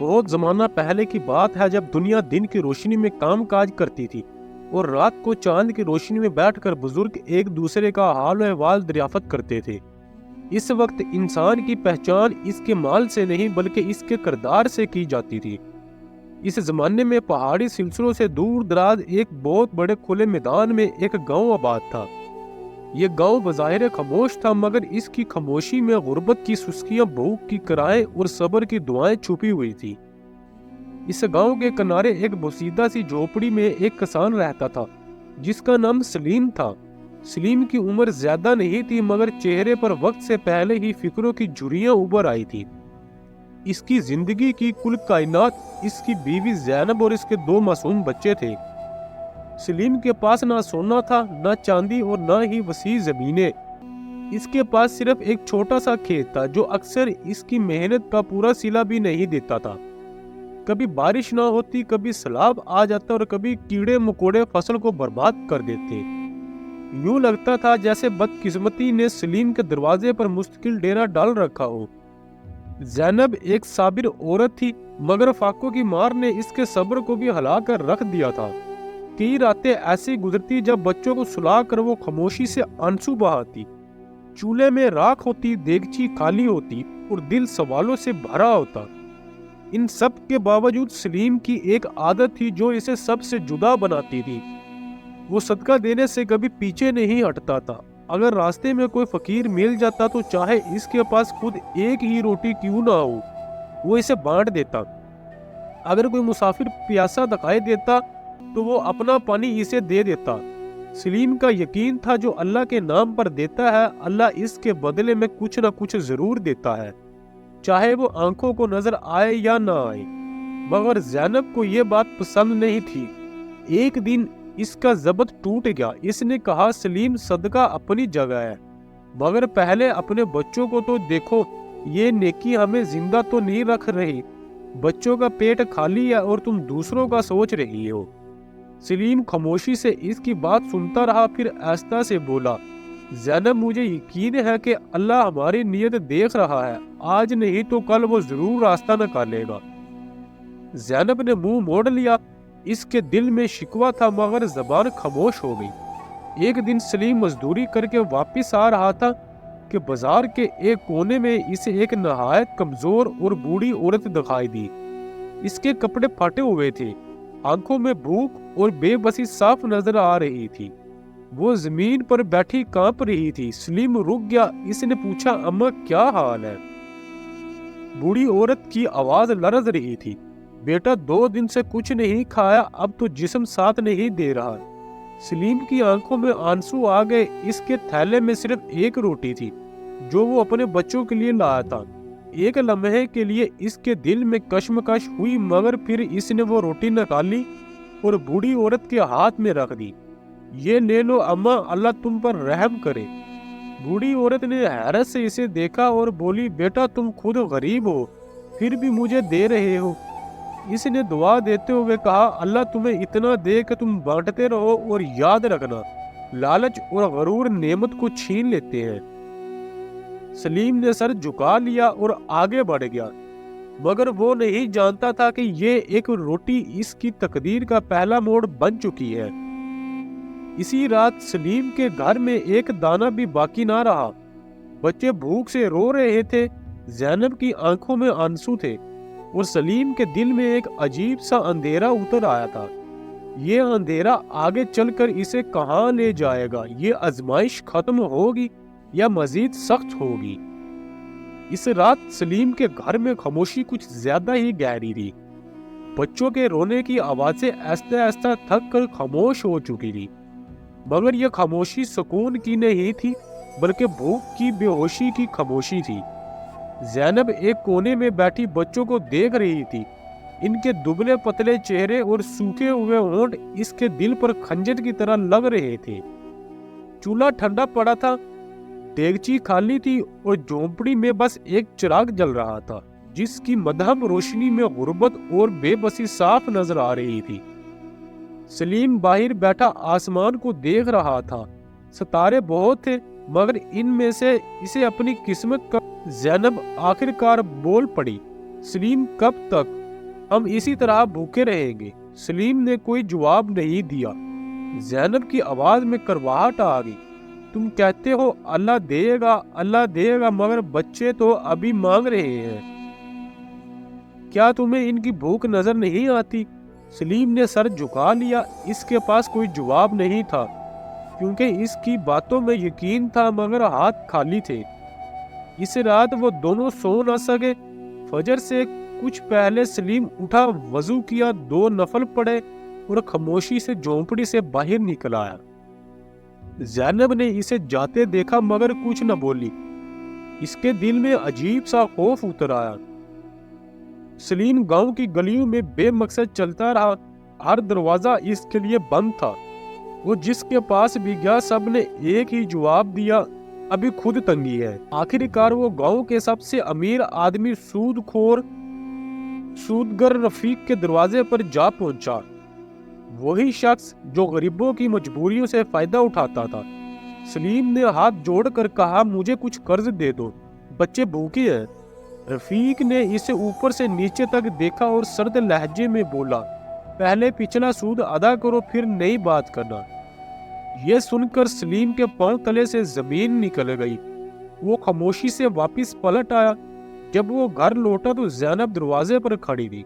بہت زمانہ پہلے کی بات ہے جب دنیا دن کی روشنی میں کام کاج کرتی تھی اور رات کو چاند کی روشنی میں بیٹھ کر بزرگ ایک دوسرے کا حال و احوال دریافت کرتے تھے۔ اس وقت انسان کی پہچان اس کے مال سے نہیں بلکہ اس کے کردار سے کی جاتی تھی۔ اس زمانے میں پہاڑی سلسلوں سے دور دراز ایک بہت بڑے کھلے میدان میں ایک گاؤں آباد تھا۔ یہ گاؤں بظاہر خاموش تھا مگر اس کی خاموشی میں غربت کی سستیاں، بھوک کی کرائیں اور صبر کی دعائیں چھپی ہوئی تھی۔ اس گاؤں کے کنارے ایک بوسیدہ سی جھوپڑی میں ایک کسان رہتا تھا جس کا نام سلیم تھا۔ سلیم کی عمر زیادہ نہیں تھی مگر چہرے پر وقت سے پہلے ہی فکروں کی جھریاں ابھر آئی تھی۔ اس کی زندگی کی کل کائنات اس کی بیوی زینب اور اس کے 2 معصوم بچے تھے۔ سلیم کے پاس نہ سونا تھا، نہ چاندی اور نہ ہی وسیع زمینیں۔ اس کے پاس صرف ایک چھوٹا سا کھیت تھا جو اکثر اس کی محنت کا پورا صلہ بھی نہیں دیتا تھا۔ کبھی بارش نہ ہوتی، کبھی سیلاب آ جاتا اور کبھی کیڑے مکوڑے فصل کو برباد کر دیتے۔ یوں لگتا تھا جیسے بدقسمتی نے سلیم کے دروازے پر مستقل ڈیرا ڈال رکھا ہو۔ زینب ایک صابر عورت تھی مگر فاقوں کی مار نے اس کے صبر کو بھی ہلا کر رکھ دیا تھا۔ کئی راتیں ایسی گزرتی جب بچوں کو سلا کر وہ خاموشی سے آنسو بہاتی۔ چولہے میں راکھ ہوتی، دیگچی خالی ہوتی اور دل سوالوں سے بھرا ہوتا۔ ان سب کے باوجود سلیم کی ایک عادت تھی جو اسے سب سے جدا بناتی تھی۔ وہ صدقہ دینے سے کبھی پیچھے نہیں ہٹتا تھا۔ اگر راستے میں کوئی فقیر مل جاتا تو چاہے اس کے پاس خود ایک ہی روٹی کیوں نہ ہو، وہ اسے بانٹ دیتا۔ اگر کوئی مسافر پیاسا دکھائی دیتا تو وہ اپنا پانی اسے دے دیتا۔ سلیم کا یقین تھا جو اللہ کے نام پر دیتا ہے اللہ اس کے بدلے میں کچھ نہ کچھ ضرور دیتا ہے، چاہے وہ آنکھوں کو نظر آئے یا نہ آئے۔ مگر زینب کو یہ بات پسند نہیں تھی۔ ایک دن اس کا ضبط ٹوٹ گیا۔ اس نے کہا سلیم صدقہ اپنی جگہ ہے مگر پہلے اپنے بچوں کو تو دیکھو، یہ نیکی ہمیں زندہ تو نہیں رکھ رہی، بچوں کا پیٹ خالی ہے اور تم دوسروں کا سوچ رہی ہو۔ سلیم خاموشی سے اس کی بات سنتا رہا، پھر آہستہ سے بولا، زینب مجھے یقین ہے کہ اللہ ہماری نیت دیکھ رہا ہے، آج نہیں تو کل وہ ضرور راستہ نکالے گا۔ زینب نے منہ موڑ لیا۔ اس کے دل میں شکوہ تھا مگر زبان خاموش ہو گئی۔ ایک دن سلیم مزدوری کر کے واپس آ رہا تھا کہ بازار کے ایک کونے میں اسے ایک نہایت کمزور اور بوڑھی عورت دکھائی دی۔ اس کے کپڑے پھٹے ہوئے تھے، آنکھوں میں بھوک اور بے بسی صاف نظر آ رہی تھی۔ وہ زمین پر بیٹھی کانپ رہی تھی۔ سلیم رک گیا۔ اس نے پوچھا، اماں کیا حال ہے؟ بوڑھی عورت کی آواز لرز رہی تھی، بیٹا 2 دن سے کچھ نہیں کھایا، اب تو جسم ساتھ نہیں دے رہا۔ سلیم کی آنکھوں میں آنسو آ گئے۔ اس کے تھیلے میں صرف ایک روٹی تھی جو وہ اپنے بچوں کے لیے لایا تھا۔ ایک لمحے کے لیے اس کے دل میں کشمکش ہوئی مگر پھر اس نے وہ روٹی نکالی اور بوڑھی عورت کے ہاتھ میں رکھ دی۔ یہ لے لو اماں، اللہ تم پر رحم کرے۔ بوڑھی عورت نے حیرت سے اسے دیکھا اور بولی، بیٹا تم خود غریب ہو پھر بھی مجھے دے رہے ہو۔ اس نے دعا دیتے ہوئے کہا، اللہ تمہیں اتنا دے کہ تم بانٹتے رہو، اور یاد رکھنا لالچ اور غرور نعمت کو چھین لیتے ہیں۔ سلیم نے سر جھکا لیا اور آگے بڑھ گیا مگر وہ نہیں جانتا تھا کہ یہ ایک روٹی اس کی تقدیر کا پہلا موڑ بن چکی ہے۔ اسی رات سلیم کے گھر میں ایک دانہ بھی باقی نہ رہا۔ بچے بھوک سے رو رہے تھے، زینب کی آنکھوں میں آنسو تھے اور سلیم کے دل میں ایک عجیب سا اندھیرا اتر آیا تھا۔ یہ اندھیرا آگے چل کر اسے کہاں لے جائے گا؟ یہ آزمائش ختم ہوگی یا مزید سخت ہوگی؟ اس رات سلیم کے گھر میں خاموشی کچھ زیادہ ہی گہری تھی۔ بچوں کے رونے کی آوازیں آہستہ آہستہ تھک کر خاموش ہو چکی تھی مگر یہ خاموشی سکون کی نہیں تھی بلکہ بھوک کی بے ہوشی کی خاموشی تھی۔ زینب ایک کونے میں بیٹھی بچوں کو دیکھ رہی تھی۔ ان کے دبلے پتلے چہرے اور سوکھے ہوئے ہونٹ اس کے دل پر خنجر کی طرح لگ رہے تھے۔ چولہا ٹھنڈا پڑا تھا، دیگچی خالی تھی اور جھونپڑی میں بس ایک چراغ جل رہا تھا جس کی مدھم روشنی میں غربت اور بے بسی صاف نظر آ رہی تھی۔ سلیم باہر بیٹھا آسمان کو دیکھ رہا تھا۔ ستارے بہت تھے مگر ان میں سے اسے اپنی قسمت کا۔ زینب آخر کار بول پڑی، سلیم کب تک؟ ہم اسی طرح بھوکے رہیں گے۔ سلیم نے کوئی جواب نہیں دیا۔ زینب کی آواز میں کرواہٹ آ گئی۔ تم کہتے ہو اللہ دے گا مگر بچے تو ابھی مانگ رہے ہیں، کیا تمہیں ان کی بھوک نظر نہیں آتی؟ سلیم نے سر جھکا لیا۔ اس کے پاس کوئی جواب نہیں تھا کیونکہ اس کی باتوں میں یقین تھا مگر ہاتھ خالی تھے۔ اس رات وہ دونوں سو نہ سکے۔ فجر سے کچھ پہلے سلیم اٹھا، وضو کیا، 2 نفل پڑھے اور خاموشی سے جھونپڑی سے باہر نکل آیا۔ زینب نے اسے جاتے دیکھا مگر کچھ نہ بولی۔ اس کے دل میں عجیب سا خوف اتر آیا۔ سلیم گاؤں کی گلیوں میں بے مقصد چلتا رہا، ہر دروازہ اس کے لیے بند تھا۔ وہ جس کے پاس بھی گیا سب نے ایک ہی جواب دیا، ابھی خود تنگی ہے۔ آخر کار وہ گاؤں کے سب سے امیر آدمی سودگر رفیق کے دروازے پر جا پہنچا، وہی شخص جو غریبوں کی مجبوریوں سے فائدہ اٹھاتا تھا۔ سلیم نے ہاتھ جوڑ کر کہا، مجھے کچھ قرض دے دو، بچے بھوکے ہیں۔ رفیق نے اسے اوپر سے نیچے تک دیکھا اور سرد لہجے میں بولا، پہلے پچھلا سود ادا کرو پھر نئی بات کرنا۔ یہ سن کر سلیم کے پاؤں تلے سے زمین نکل گئی۔ وہ خاموشی سے واپس پلٹ آیا۔ جب وہ گھر لوٹا تو زینب دروازے پر کھڑی تھی۔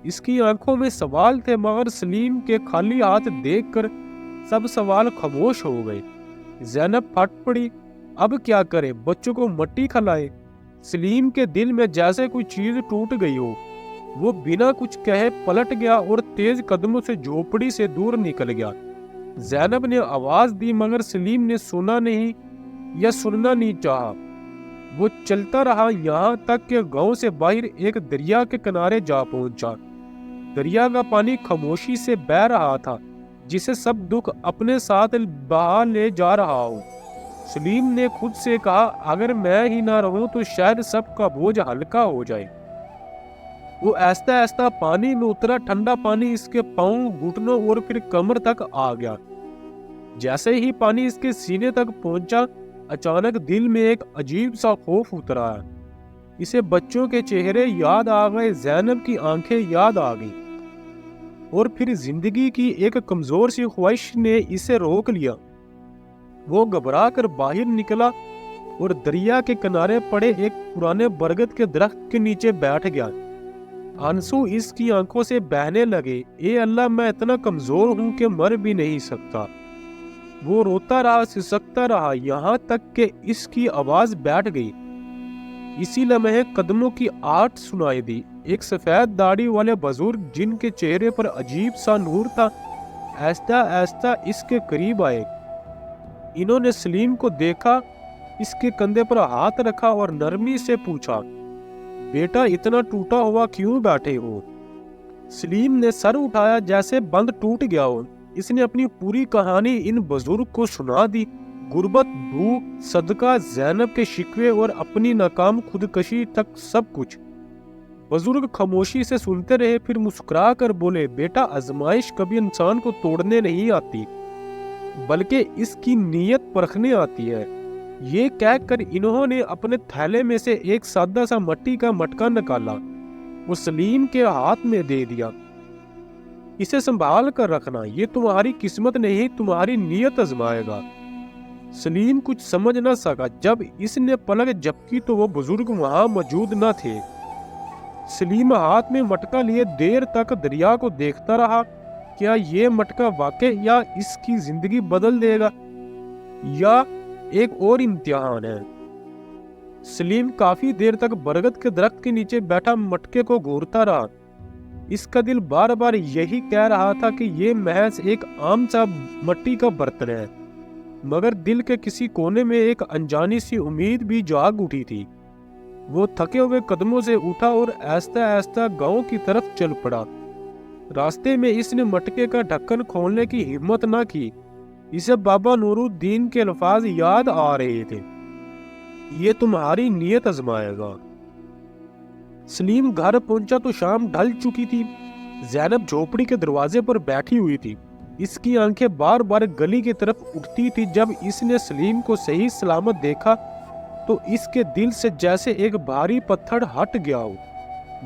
اس کی آنکھوں میں سوال تھے مگر سلیم کے خالی ہاتھ دیکھ کر سب سوال خاموش ہو گئے۔ زینب پھٹ پڑی، اب کیا کرے؟ بچوں کو مٹی کھلائے؟ سلیم کے دل میں جیسے کوئی چیز ٹوٹ گئی ہو۔ وہ بنا کچھ کہے پلٹ گیا اور تیز قدموں سے جھوپڑی سے دور نکل گیا۔ زینب نے آواز دی مگر سلیم نے سنا نہیں یا سننا نہیں چاہا۔ وہ چلتا رہا یہاں تک کہ گاؤں سے باہر ایک دریا کے کنارے جا پہنچا۔ دریا کا پانی خاموشی سے بہہ رہا تھا، جسے سب دکھ اپنے ساتھ بہا لے جا رہا ہو۔ سلیم نے خود سے کہا، اگر میں ہی نہ رہوں تو شاید سب کا بوجھ ہلکا ہو جائے۔ وہ آہستہ آہستہ پانی میں اترا۔ ٹھنڈا پانی اس کے پاؤں، گھٹنوں اور پھر کمر تک آ گیا۔ جیسے ہی پانی اس کے سینے تک پہنچا، اچانک دل میں ایک عجیب سا خوف اتر آیا۔ اسے بچوں کے چہرے یاد آ گئے، زینب کی آنکھیں یاد آ گئی، اور پھر زندگی کی ایک کمزور سی خواہش نے اسے روک لیا۔ وہ گھبرا کر باہر نکلا اور دریا کے کنارے پڑے ایک پرانے برگد کے درخت کے نیچے بیٹھ گیا۔ آنسو اس کی آنکھوں سے بہنے لگے۔ اے اللہ، میں اتنا کمزور ہوں کہ مر بھی نہیں سکتا۔ وہ روتا رہا، سسکتا رہا، یہاں تک کہ اس کی آواز بیٹھ گئی۔ اسی لمحے قدموں کی آہٹ سنائی دی۔ ایک سفید داڑھی والے بزرگ جن کے چہرے پر عجیب سا نور تھا، آہستہ آہستہ اس کے قریب آئے۔ انہوں نے سلیم کو دیکھا، اس کے کندھے پر ہاتھ رکھا اور نرمی سے پوچھا، بیٹا اتنا ٹوٹا ہوا کیوں بیٹھے ہو؟ سلیم نے سر اٹھایا جیسے بند ٹوٹ گیا ہو۔ اس نے اپنی پوری کہانی ان بزرگ کو سنا دی، غربت، بھوک، صدقہ، زینب کے شکوے اور اپنی ناکام خودکشی تک سب کچھ۔ بزرگ خاموشی سے سنتے رہے، پھر مسکرا کر بولے، بیٹا آزمائش کبھی انسان کو توڑنے نہیں آتی بلکہ اس کی نیت پرکھنے آتی ہے۔ یہ کہہ کر انہوں نے اپنے تھیلے میں سے ایک سادہ سا مٹی کا مٹکا نکالا اور سلیم کے ہاتھ میں دے دیا۔ اسے سنبھال کر رکھنا، یہ تمہاری قسمت نہیں، تمہاری نیت آزمائے گا۔ سلیم کچھ سمجھ نہ سکا۔ جب اس نے پلک جھپکی تو وہ بزرگ وہاں موجود نہ تھے۔ سلیم ہاتھ میں مٹکا لیے دیر تک دریا کو دیکھتا رہا۔ کیا یہ مٹکا واقع یا اس کی زندگی بدل دے گا، یا ایک اور امتحان ہے؟ سلیم کافی دیر تک برگد کے درخت کے نیچے بیٹھا مٹکے کو گھورتا رہا۔ اس کا دل بار بار یہی کہہ رہا تھا کہ یہ محض ایک عام سا مٹی کا برتن ہے، مگر دل کے کسی کونے میں ایک انجانی سی امید بھی جاگ اٹھی تھی۔ وہ تھکے ہوئے قدموں سے اٹھا اور آہستہ آہستہ گاؤں کی طرف چل پڑا۔ راستے میں اس نے مٹکے کا ڈھکن کھولنے کی ہمت نہ کی۔ اسے بابا نور الدین کے الفاظ یاد آ رہے تھے، یہ تمہاری نیت آزمائے گا۔ سلیم گھر پہنچا تو شام ڈھل چکی تھی۔ زینب جھوپڑی کے دروازے پر بیٹھی ہوئی تھی۔ اس کی آنکھیں بار بار گلی کی طرف اٹھتی تھی۔ جب اس نے سلیم کو صحیح سلامت دیکھا تو اس کے دل سے جیسے ایک بھاری پتھر ہٹ گیا ہو۔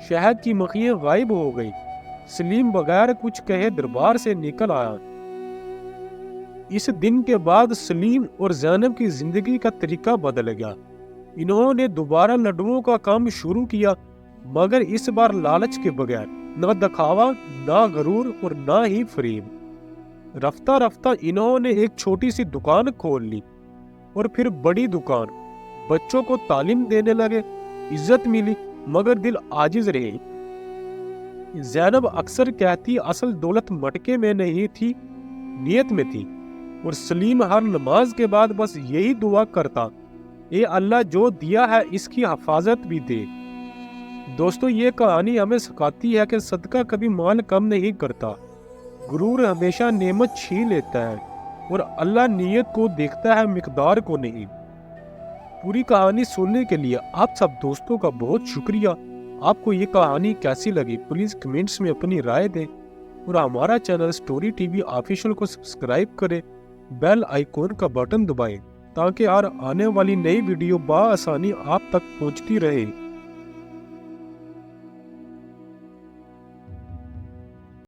شہد کی مکھیاں غائب ہو گئی۔ سلیم بغیر کچھ کہے دربار سے نکل آیا۔ اس دن کے بعد سلیم اور زینب کی زندگی کا طریقہ بدل گیا۔ انہوں نے دوبارہ لڈوؤں کا کام شروع کیا، مگر اس بار لالچ کے بغیر، نہ دکھاوا، نہ غرور اور نہ ہی فریب۔ رفتہ رفتہ انہوں نے ایک چھوٹی سی دکان کھول لی اور پھر بڑی دکان۔ بچوں کو تعلیم دینے لگے، عزت ملی، مگر دل عاجز رہے۔ زینب اکثر کہتی اصل دولت مٹکے میں نہیں تھی، نیت میں تھی، اور سلیم ہر نماز کے بعد بس یہی دعا کرتا، اے اللہ جو دیا ہے اس کی حفاظت بھی دے۔ دوستو، یہ کہانی ہمیں سکھاتی ہے کہ صدقہ کبھی مال کم نہیں کرتا، غرور ہمیشہ نعمت چھین لیتا ہے، اور اللہ نیت کو دیکھتا ہے، مقدار کو نہیں۔ پوری کہانی سننے کے لیے آپ سب دوستوں کا بہت شکریہ۔ آپ کو یہ کہانی کیسی لگی پلیز کمنٹس میں اپنی رائے دیں، اور ہمارا channel story T V official کو سبسکرائب کریں، بیل آئیکن کا بٹن دبائیں تاکہ ہر آنے والی نئی ویڈیو بآسانی آپ تک پہنچتی رہے۔